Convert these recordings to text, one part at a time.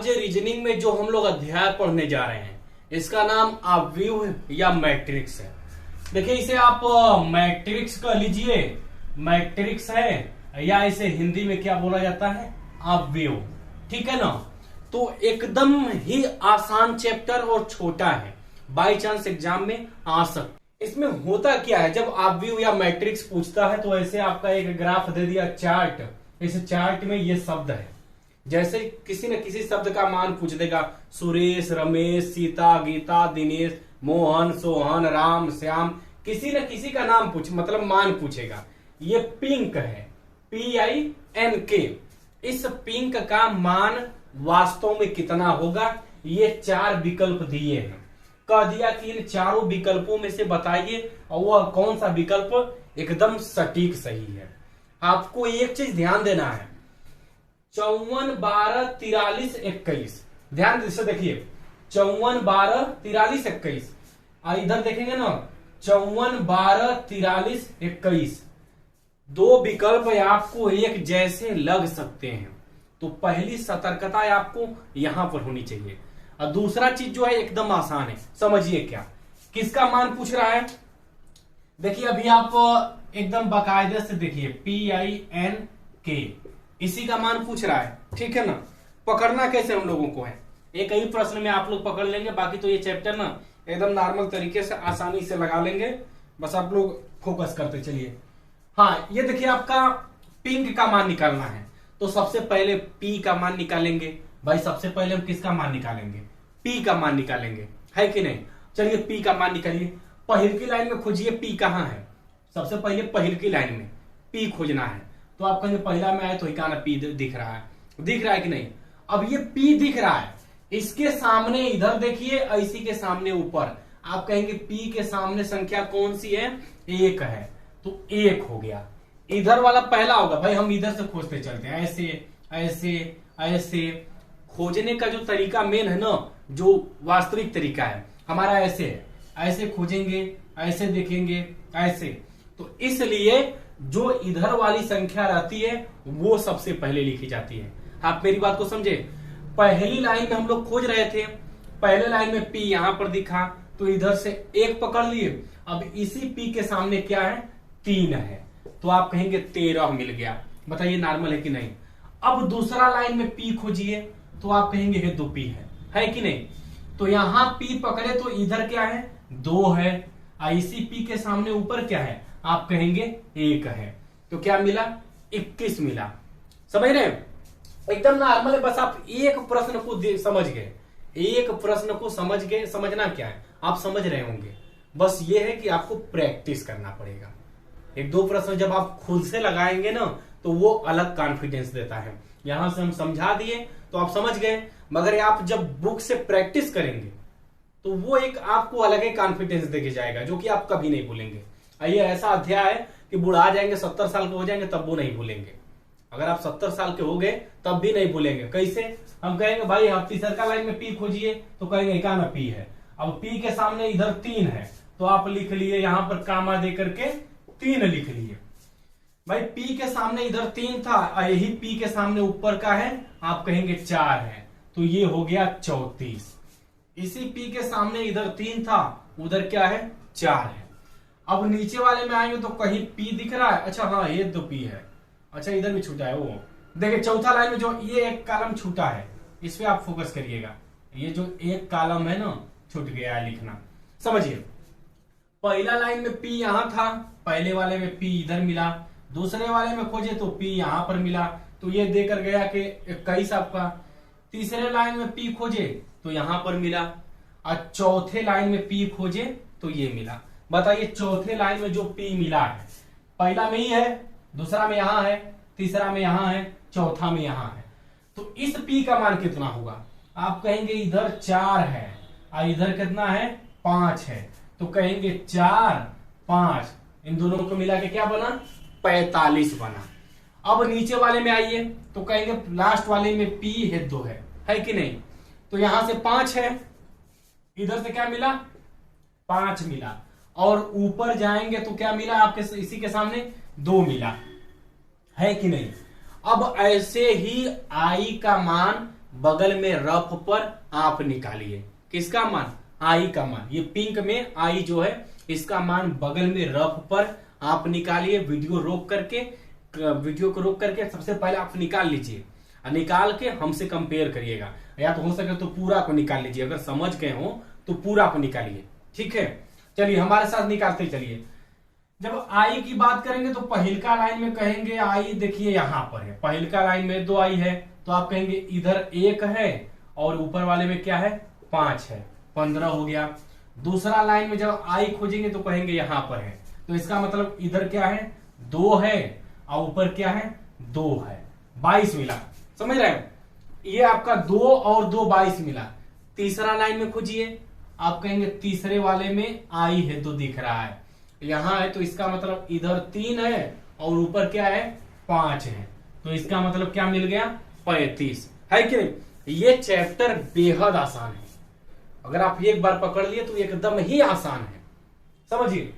आज रीजनिंग में जो हम लोग अध्याय पढ़ने जा रहे हैं इसका नाम अवयव या मैट्रिक्स है। देखिए इसे आप मैट्रिक्स कह लीजिए, मैट्रिक्स है, या इसे हिंदी में क्या बोला जाता है, अवयव। ठीक है ना। तो एकदम ही आसान चैप्टर और छोटा है, बाई चांस एग्जाम में आ सकता। इसमें होता क्या है, जब अवयव या मैट्रिक्स पूछता है तो ऐसे आपका एक ग्राफ दे दिया, चार्ट। इस चार्ट में ये शब्द है, जैसे किसी न किसी शब्द का मान पूछ देगा, सुरेश, रमेश, सीता, गीता, दिनेश, मोहन, सोहन, राम, श्याम, किसी न किसी का नाम मतलब मान पूछेगा। ये पिंक है, PINK। इस पिंक का मान वास्तव में कितना होगा, ये 4 विकल्प दिए हैं। कह दिया कि इन चारों विकल्पों में से बताइए और वह कौन सा विकल्प एकदम सटीक सही है। आपको एक चीज ध्यान देना है, 54 12 43 21। ध्यान से देखिए, 54 12 43 21। इधर देखेंगे ना, 54 12 43 21। 2 विकल्प आपको एक जैसे लग सकते हैं, तो पहली सतर्कता आपको यहां पर होनी चाहिए। और दूसरा चीज जो है एकदम आसान है, समझिए क्या, किसका मान पूछ रहा है। देखिए अभी आप एकदम बाकायदे से देखिए, PINK, इसी का मान पूछ रहा है। ठीक है ना। पकड़ना कैसे हम लोगों को है, एक ही प्रश्न में आप लोग पकड़ लेंगे, बाकी तो ये चैप्टर ना एकदम नॉर्मल तरीके से आसानी से लगा लेंगे, बस आप लोग फोकस करते चलिए। हाँ, ये देखिए आपका पिंक का मान निकालना है, तो सबसे पहले P का मान निकालेंगे। भाई सबसे पहले हम किसका मान निकालेंगे, P का मान निकालेंगे, है कि नहीं। चलिए P का मान निकालिए। पहिल की लाइन में खोजिए P कहाँ है, सबसे पहले पहिल की लाइन में P खोजना है। तो आप कहेंगे पहला में आए तो क्या ना P दिख रहा है, दिख रहा है कि नहीं। अब ये P दिख रहा है, इसके सामने इधर देखिए, इसी के सामने ऊपर आप कहेंगे P के सामने संख्या कौन सी है, 1 है, तो 1 हो गया। इधर वाला पहला होगा। भाई हम इधर से खोजते चलते हैं, ऐसे ऐसे ऐसे। खोजने का जो तरीका मेन है ना, जो वास्तविक तरीका है हमारा, ऐसे है, ऐसे खोजेंगे, ऐसे देखेंगे, ऐसे। तो इसलिए जो इधर वाली संख्या रहती है वो सबसे पहले लिखी जाती है। आप मेरी बात को समझे। पहली लाइन में हम लोग खोज रहे थे, पहले लाइन में P यहां पर दिखा, तो इधर से 1 पकड़ लिए। अब इसी P के सामने क्या है, 3 है, तो आप कहेंगे 13 मिल गया। बताइए नॉर्मल है कि नहीं। अब दूसरा लाइन में P खोजिए, तो आप कहेंगे ये 2 P है कि नहीं। तो यहां P पकड़े तो इधर क्या है, 2 है। इसी P के सामने ऊपर क्या है, आप कहेंगे 1 है। तो क्या मिला, 21 मिला। समझ रहे हैं, एकदम नॉर्मल है। बस आप एक प्रश्न को समझ गए, एक प्रश्न को समझ गए। समझना क्या है, आप समझ रहे होंगे। बस ये है कि आपको प्रैक्टिस करना पड़ेगा। 1-2 प्रश्न जब आप खुद से लगाएंगे ना, तो वो अलग कॉन्फिडेंस देता है। यहां से हम समझा दिए तो आप समझ गए, मगर आप जब बुक से प्रैक्टिस करेंगे तो वो एक आपको अलग ही कॉन्फिडेंस देके जाएगा, जो कि आप कभी नहीं भूलेंगे। ये ऐसा अध्याय है कि बुढ़ा जाएंगे, 70 साल के हो जाएंगे, तब वो नहीं भूलेंगे। अगर आप 70 साल के हो गए तब भी नहीं भूलेंगे। कैसे, हम कहेंगे भाई आप तीसरा लाइन में P खोजिए, तो कहेंगे क्या ना P है। अब P के सामने इधर 3 है, तो आप लिख लिए यहां पर कामा दे करके 3 लिख लिए। भाई P के सामने इधर 3 था, यही P के सामने ऊपर का है, आप कहेंगे 4 है, तो ये हो गया 34। इसी P के सामने इधर 3 था, उधर क्या है, 4 है। अब नीचे वाले में आएंगे तो कहीं P दिख रहा है, अच्छा हाँ ये 2 P है, अच्छा इधर भी छूटा है वो। देखिए चौथा लाइन में जो ये एक कॉलम छूटा है, इस पे आप फोकस करिएगा। ये जो एक कॉलम है ना, छूट गया है लिखना, समझिए। पहला लाइन में P यहां था, पहले वाले में P इधर मिला, दूसरे वाले में खोजे तो P यहां पर मिला, तो ये देकर गया कि 21 आपका। तीसरे लाइन में P खोजे तो यहां पर मिला, और चौथे लाइन में P खोजे तो ये मिला। बताइए चौथे लाइन में जो P मिला है, पहला में ही है, दूसरा में यहां है, तीसरा में यहां है, चौथा में यहां है, तो इस P का मान कितना होगा। आप कहेंगे इधर 4 है और इधर कितना है, 5 है, तो कहेंगे 4 5, इन दोनों को मिला के क्या बना, 45 बना। अब नीचे वाले में आइए तो कहेंगे लास्ट वाले में P है 2 है कि नहीं। तो यहां से 5 है, इधर से क्या मिला, 5 मिला, और ऊपर जाएंगे तो क्या मिला आपके, इसी के सामने 2 मिला, है कि नहीं। अब ऐसे ही I का मान बगल में रफ पर आप निकालिए। किसका मान? आई का मान। ये पिंक में आई जो है इसका मान बगल में रफ पर आप निकालिए। वीडियो को रोक करके सबसे पहले आप निकाल लीजिए और निकाल के हमसे कंपेयर करिएगा, या तो हो सके तो पूरा को निकाल लीजिए। अगर समझ गए हो तो पूरा को निकालिए, ठीक है। चलिए हमारे साथ निकालते चलिए। जब आई की बात करेंगे तो पहिलका लाइन में कहेंगे आई, देखिए यहां पर है, पहिलका लाइन में 2 आई है तो आप कहेंगे इधर 1 है और ऊपर वाले में क्या है 5 है, 15 हो गया। दूसरा लाइन में जब आई खोजेंगे तो कहेंगे यहां पर है, तो इसका मतलब इधर क्या है 2 है और ऊपर क्या है 2 है, 22 मिला। समझ रहे हैं? ये आपका 2 और 2 22 मिला। तीसरा लाइन में खोजिए, आप कहेंगे तीसरे वाले में आई है तो दिख रहा है, यहां है तो इसका मतलब इधर 3 है और ऊपर क्या है 5 है, तो इसका मतलब क्या मिल गया 35 है कि नहीं। ये चैप्टर बेहद आसान है, अगर आप एक बार पकड़ लिए तो एकदम ही आसान है, समझिए।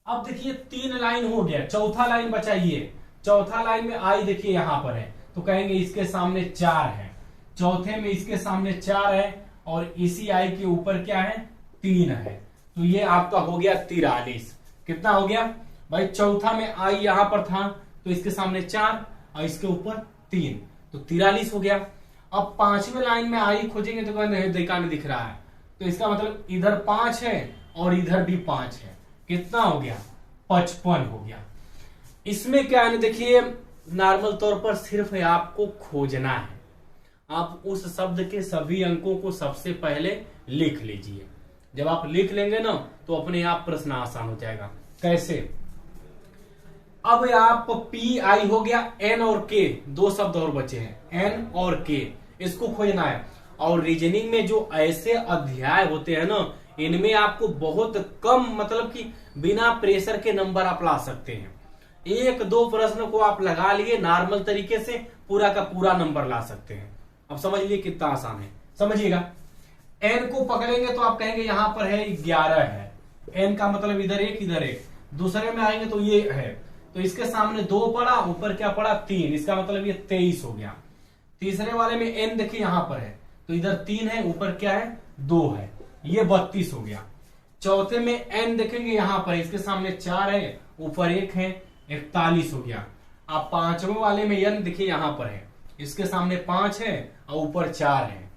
अब देखिए 3 लाइन हो गया, चौथा लाइन बचाइए। चौथा लाइन में आई देखिए यहां पर है तो कहेंगे इसके सामने 4 है, चौथे में इसके सामने 4 है और इसी आई के ऊपर क्या है 3 है, तो ये आपका हो गया 43। कितना हो गया भाई? चौथा में आई यहां पर था तो इसके सामने 4 और इसके ऊपर 3, तो 43 हो गया। अब 5वें लाइन में आई खोजेंगे तो देखा नहीं दिख रहा है, तो इसका मतलब इधर 5 है और इधर भी 5 है, कितना हो गया 55 हो गया। इसमें क्या है देखिए, नॉर्मल तौर पर सिर्फ आपको खोजना है। आप उस शब्द के सभी अंकों को सबसे पहले लिख लीजिए। जब आप लिख लेंगे ना तो अपने आप प्रश्न आसान हो जाएगा। कैसे? अब आप पी आई हो गया, एन और के 2 शब्द और बचे हैं, एन और के, इसको खोजना है। और रीजनिंग में जो ऐसे अध्याय होते हैं ना, इनमें आपको बहुत कम, मतलब कि बिना प्रेशर के नंबर आप ला सकते हैं। 1-2 प्रश्न को आप लगा लिए नॉर्मल तरीके से, पूरा का पूरा नंबर ला सकते हैं। अब समझ लिए कितना आसान है, समझिएगा। एन को पकड़ेंगे तो आप कहेंगे यहां पर है 11 है, एन का मतलब इधर 1 इधर 1। दूसरे में आएंगे तो ये है, तो इसके सामने 2 पड़ा, ऊपर क्या पड़ा 3, इसका मतलब ये 23 हो गया। तीसरे वाले में एन देखिए यहां पर है तो इधर 3 है, ऊपर क्या है 2 है, ये 32 हो गया। चौथे में एन देखेंगे यहां पर, इसके सामने 4 है, ऊपर 1 है, 41 हो गया। आप 5वें वाले में एन देखिए यहां पर है, इसके सामने 5 है और ऊपर 4 है,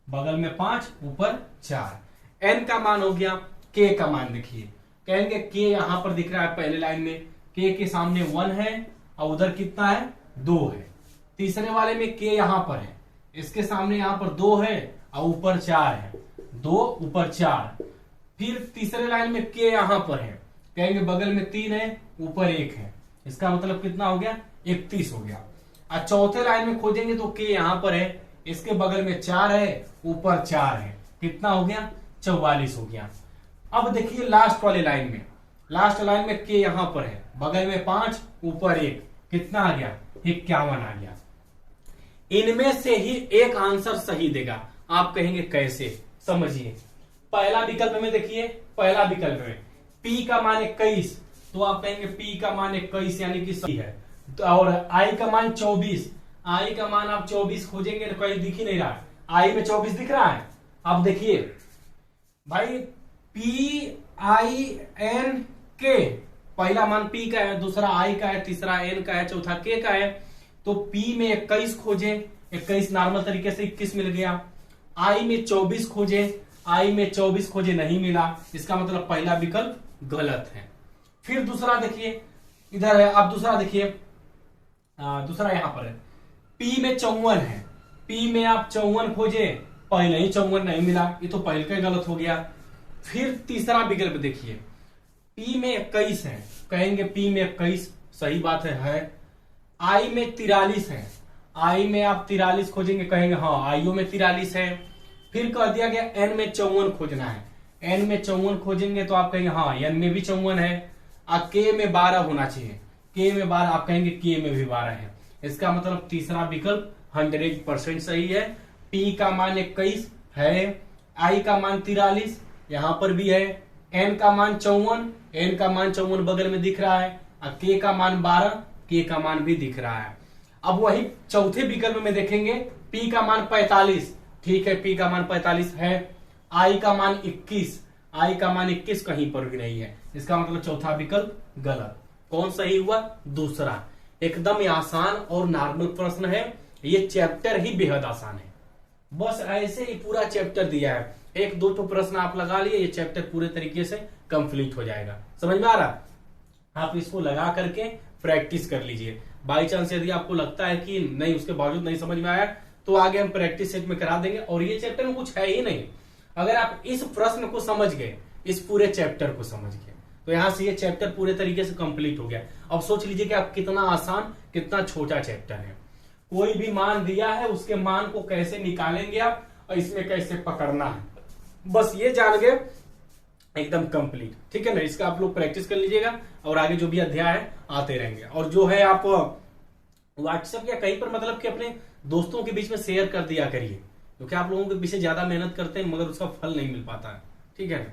बगल में 5 ऊपर 4। एन का मान हो गया। के का मान देखिए, कहेंगे के यहां पर दिख रहा है पहले लाइन में, के सामने 1 है और उधर कितना है 2 है। तीसरे वाले में के यहां पर है, इसके सामने यहां पर 2 है और ऊपर 4 है, 2 ऊपर 4। फिर तीसरे लाइन में के यहां पर है, कहेंगे बगल में 3 है, ऊपर 1 है, इसका मतलब कितना हो गया 31 हो गया। और चौथे लाइन में खोजेंगे तो के यहां पर है, इसके बगल में 4 है, ऊपर 4 है, कितना हो गया 44 हो गया। अब देखिए लास्ट वाले लाइन में, लास्ट लाइन में के यहां पर है, बगल में 5 ऊपर 1, कितना आ गया 51 आ गया। इनमें से ही एक आंसर सही देगा। आप कहेंगे कैसे? समझिए। पहला विकल्प में देखिए, पहला विकल्प में पी का मान 21, तो आप कहेंगे पी का मान 21 यानी कि सही है। और आई का मान 24, आई का मान आप 24 खोजेंगे तो कहीं दिख ही नहीं रहा है, आई में 24 दिख रहा है। अब देखिए भाई पी आई एन के, पहला मान पी का है, दूसरा आई का है, तीसरा एन का है, चौथा के का है। तो पी में 21 खोजे, 21 नॉर्मल तरीके से 21 मिल गया। आई में 24 खोजे, आई में 24 खोजे नहीं मिला, इसका मतलब पहला विकल्प गलत है। फिर दूसरा देखिए, इधर है, आप दूसरा देखिए, दूसरा यहां पर है, पी में 54 है, पी में आप 54 खोजे, पहले ही 54 नहीं मिला, ये तो पहले का गलत हो गया। फिर तीसरा विकल्प देखिए, पी में 21 है, कहेंगे पी में 21 सही बात है। आई में 43 है, आई में आप 43 खोजेंगे, कहेंगे हाँ आईओ में 43 है। फिर कह दिया गया एन में 54 खोजना है, एन में 54 खोजेंगे तो आप कहेंगे हाँ एन में भी 54 है। और के में 12 होना चाहिए, के में 12, आप कहेंगे के में भी 12 है, इसका मतलब तीसरा विकल्प 100% सही है। पी का मान 21 है, आई का मान 43 यहां पर भी है, एन का मान 54, एन का मान 54 बगल में दिख रहा है, और के का मान 12, के का मान भी दिख रहा है। अब वही चौथे विकल्प में देखेंगे P का मान 45, ठीक है, P का मान 45 है। I का मान 21, I का मान 21 कहीं पर भी नहीं है, इसका मतलब चौथा विकल्प गलत। कौन सही हुआ? दूसरा। एकदम ही आसान और नॉर्मल प्रश्न है, ये चैप्टर ही बेहद आसान है। बस ऐसे ही पूरा चैप्टर दिया है, एक दो तो प्रश्न आप लगा लिए, ये चैप्टर पूरे तरीके से कंप्लीट हो जाएगा। समझ में आ रहा? आप इसको लगा करके प्रैक्टिस कर लीजिए। बाई चांस यदि आपको लगता है कि नहीं, उसके बावजूद नहीं समझ में आया, तो आगे हम प्रैक्टिस सेट में करा देंगे। और ये चैप्टर में कुछ है ही नहीं, अगर आप इस प्रश्न को समझ गए, इस पूरे चैप्टर को समझ गए, तो यहां से ये चैप्टर पूरे तरीके से कंप्लीट हो गया। अब सोच लीजिए कि आप कितना आसान, कितना छोटा चैप्टर है। कोई भी मान दिया है, उसके मान को कैसे निकालेंगे आप और इसमें कैसे पकड़ना है, बस ये जान गए, एकदम कंप्लीट। ठीक है ना? इसका आप लोग प्रैक्टिस कर लीजिएगा और आगे जो भी अध्याय है आते रहेंगे। और जो है आप व्हाट्सएप या कहीं पर मतलब कि अपने दोस्तों के बीच में शेयर कर दिया करिए, क्योंकि आप लोगों के पीछे ज्यादा मेहनत करते हैं मगर उसका फल नहीं मिल पाता है। ठीक है ना?